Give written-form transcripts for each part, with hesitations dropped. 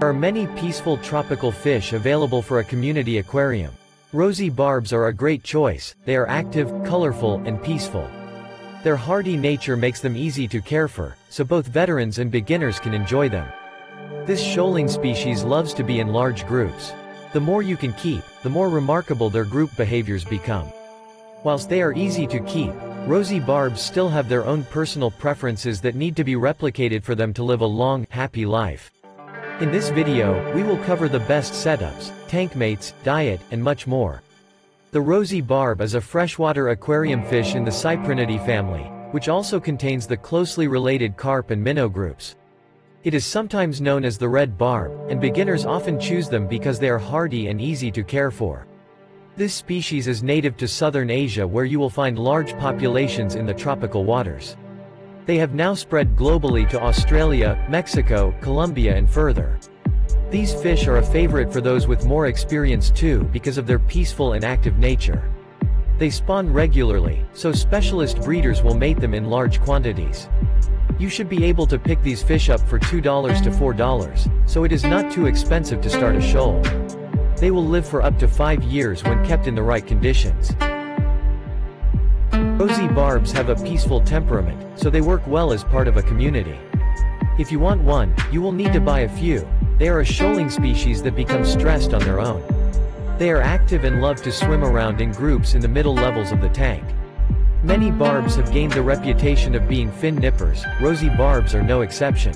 There are many peaceful tropical fish available for a community aquarium. Rosy Barbs are a great choice. They are active, colorful, and peaceful. Their hardy nature makes them easy to care for, so both veterans and beginners can enjoy them. This shoaling species loves to be in large groups. The more you can keep, the more remarkable their group behaviors become. Whilst they are easy to keep, Rosy Barbs still have their own personal preferences that need to be replicated for them to live a long, happy life. In this video, we will cover the best setups, tank mates, diet, and much more. The Rosy Barb is a freshwater aquarium fish in the Cyprinidae family, which also contains the closely related carp and minnow groups. It is sometimes known as the red barb, and beginners often choose them because they are hardy and easy to care for. This species is native to southern Asia, where you will find large populations in the tropical waters. They have now spread globally to Australia, Mexico, Colombia, and further. These fish are a favorite for those with more experience too, because of their peaceful and active nature. They spawn regularly, so specialist breeders will mate them in large quantities. You should be able to pick these fish up for $2 to $4, so it is not too expensive to start a shoal. They will live for up to 5 years when kept in the right conditions. Rosy Barbs have a peaceful temperament, so they work well as part of a community. If you want one, you will need to buy a few. They are a shoaling species that become stressed on their own. They are active and love to swim around in groups in the middle levels of the tank. Many barbs have gained the reputation of being fin nippers. Rosy Barbs are no exception.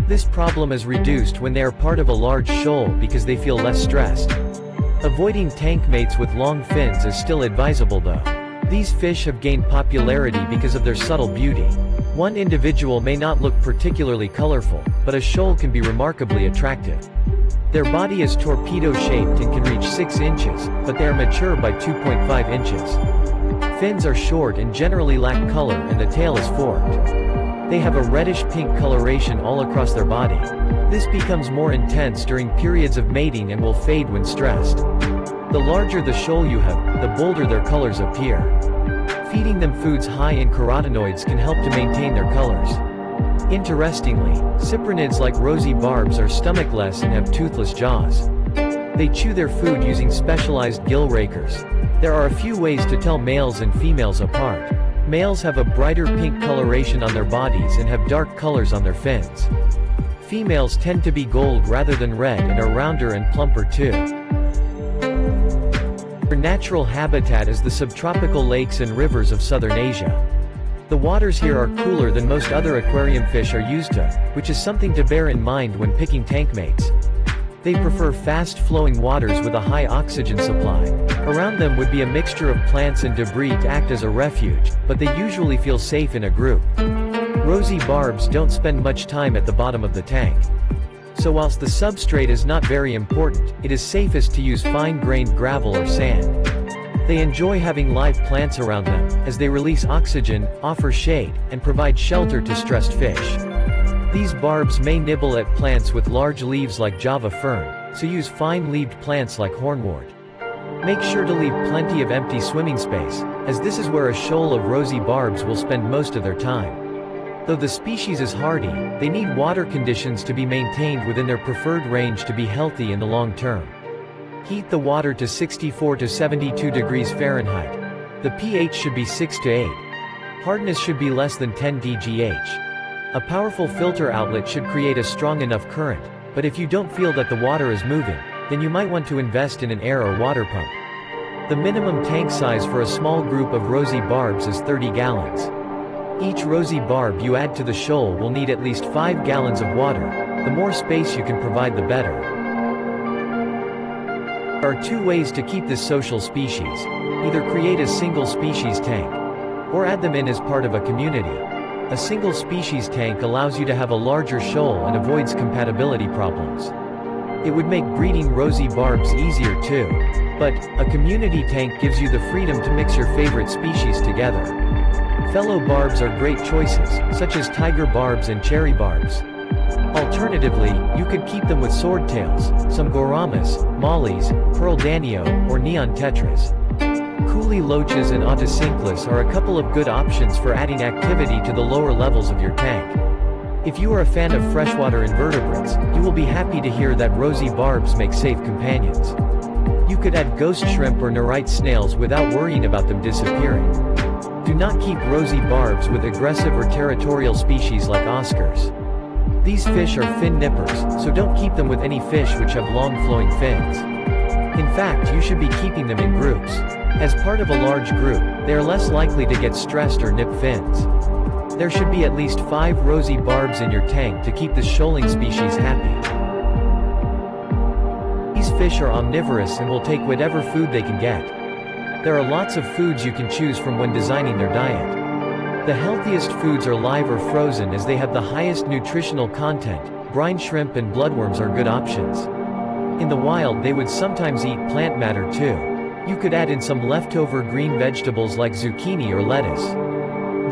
This problem is reduced when they are part of a large shoal because they feel less stressed. Avoiding tank mates with long fins is still advisable though. These fish have gained popularity because of their subtle beauty. One individual may not look particularly colorful, but a shoal can be remarkably attractive. Their body is torpedo-shaped and can reach 6 inches, but they are mature by 2.5 inches. Fins are short and generally lack color, and the tail is forked. They have a reddish-pink coloration all across their body. This becomes more intense during periods of mating and will fade when stressed. The larger the shoal you have, the bolder their colors appear. Feeding them foods high in carotenoids can help to maintain their colors. Interestingly, cyprinids like Rosy Barbs are stomachless and have toothless jaws. They chew their food using specialized gill rakers. There are a few ways to tell males and females apart. Males have a brighter pink coloration on their bodies and have dark colors on their fins. Females tend to be gold rather than red and are rounder and plumper too. Their natural habitat is the subtropical lakes and rivers of southern Asia. The waters here are cooler than most other aquarium fish are used to, which is something to bear in mind when picking tank mates. They prefer fast-flowing waters with a high oxygen supply. Around them would be a mixture of plants and debris to act as a refuge, but they usually feel safe in a group. Rosy Barbs don't spend much time at the bottom of the tank. So whilst the substrate is not very important, it is safest to use fine-grained gravel or sand. They enjoy having live plants around them, as they release oxygen, offer shade, and provide shelter to stressed fish. These barbs may nibble at plants with large leaves like Java fern, so use fine-leaved plants like hornwort. Make sure to leave plenty of empty swimming space, as this is where a shoal of Rosy Barbs will spend most of their time. Though the species is hardy, they need water conditions to be maintained within their preferred range to be healthy in the long term. Heat the water to 64 to 72 degrees Fahrenheit. The pH should be 6 to 8. Hardness should be less than 10 dgh. A powerful filter outlet should create a strong enough current, but if you don't feel that the water is moving, then you might want to invest in an air or water pump. The minimum tank size for a small group of Rosy Barbs is 30 gallons. Each Rosy Barb you add to the shoal will need at least 5 gallons of water. The more space you can provide, the better. There are 2 ways to keep this social species. Either create a single species tank, or add them in as part of a community. A single species tank allows you to have a larger shoal and avoids compatibility problems. It would make breeding Rosy Barbs easier too. But a community tank gives you the freedom to mix your favorite species together. Fellow barbs are great choices, such as tiger barbs and cherry barbs. Alternatively, you could keep them with swordtails, some goramas, mollies, pearl danio, or neon tetras. Coolie loaches and autosynclus are a couple of good options for adding activity to the lower levels of your tank. If you are a fan of freshwater invertebrates, you will be happy to hear that Rosy Barbs make safe companions. You could add ghost shrimp or nerite snails without worrying about them disappearing. Do not keep Rosy Barbs with aggressive or territorial species like Oscars. These fish are fin nippers, so don't keep them with any fish which have long flowing fins. In fact, you should be keeping them in groups. As part of a large group, they are less likely to get stressed or nip fins. There should be at least 5 Rosy Barbs in your tank to keep this shoaling species happy. These fish are omnivorous and will take whatever food they can get. There are lots of foods you can choose from when designing their diet. The healthiest foods are live or frozen as they have the highest nutritional content. Brine shrimp and bloodworms are good options. In the wild they would sometimes eat plant matter too. You could add in some leftover green vegetables like zucchini or lettuce.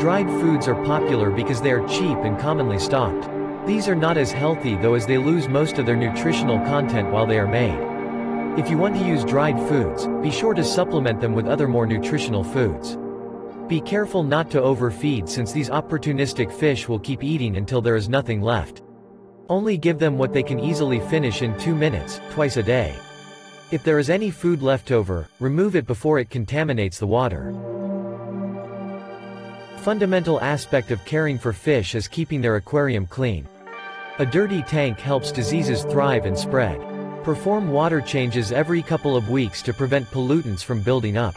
Dried foods are popular because they are cheap and commonly stocked. These are not as healthy though, as they lose most of their nutritional content while they are made. If you want to use dried foods, be sure to supplement them with other more nutritional foods. Be careful not to overfeed, since these opportunistic fish will keep eating until there is nothing left. Only give them what they can easily finish in 2 minutes, twice a day. If there is any food left over, remove it before it contaminates the water. Fundamental aspect of caring for fish is keeping their aquarium clean. A dirty tank helps diseases thrive and spread. Perform water changes every couple of weeks to prevent pollutants from building up.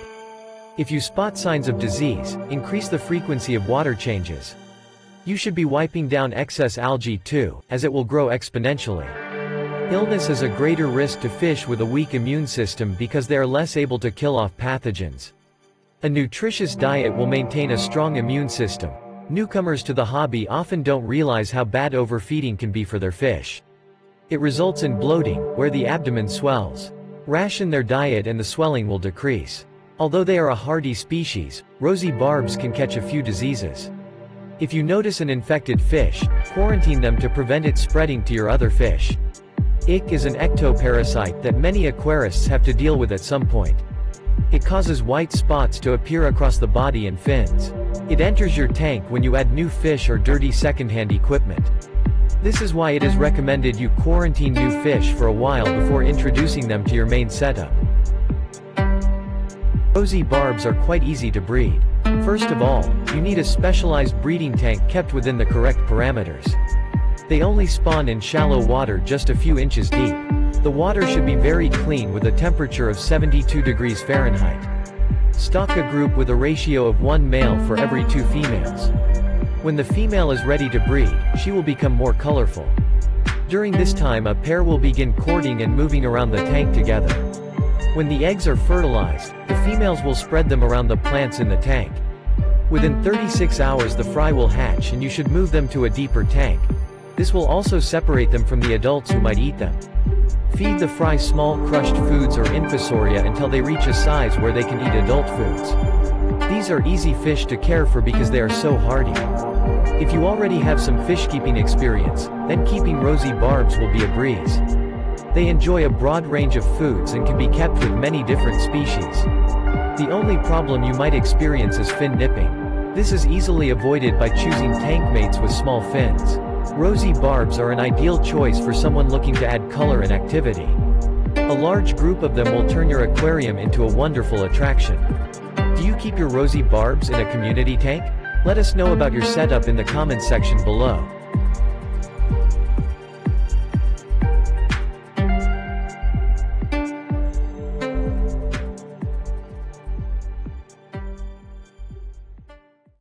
If you spot signs of disease, increase the frequency of water changes. You should be wiping down excess algae too, as it will grow exponentially. Illness is a greater risk to fish with a weak immune system because they are less able to kill off pathogens. A nutritious diet will maintain a strong immune system. Newcomers to the hobby often don't realize how bad overfeeding can be for their fish. It results in bloating, where the abdomen swells. Ration their diet and the swelling will decrease. Although they are a hardy species, Rosy Barbs can catch a few diseases. If you notice an infected fish, quarantine them to prevent it spreading to your other fish. Ick is an ectoparasite that many aquarists have to deal with at some point. It causes white spots to appear across the body and fins. It enters your tank when you add new fish or dirty secondhand equipment. This is why it is recommended you quarantine new fish for a while before introducing them to your main setup. Rosy Barbs are quite easy to breed. First of all, you need a specialized breeding tank kept within the correct parameters. They only spawn in shallow water just a few inches deep. The water should be very clean with a temperature of 72 degrees Fahrenheit. Stock a group with a ratio of 1 male for every 2 females. When the female is ready to breed, she will become more colorful. During this time a pair will begin courting and moving around the tank together. When the eggs are fertilized, the females will spread them around the plants in the tank. Within 36 hours the fry will hatch and you should move them to a deeper tank. This will also separate them from the adults who might eat them. Feed the fry small crushed foods or infusoria until they reach a size where they can eat adult foods. These are easy fish to care for because they are so hardy. If you already have some fish keeping experience, then keeping Rosy Barbs will be a breeze. They enjoy a broad range of foods and can be kept with many different species. The only problem you might experience is fin nipping. This is easily avoided by choosing tank mates with small fins. Rosy Barbs are an ideal choice for someone looking to add color and activity. A large group of them will turn your aquarium into a wonderful attraction. Do you keep your Rosy Barbs in a community tank? Let us know about your setup in the comments section below.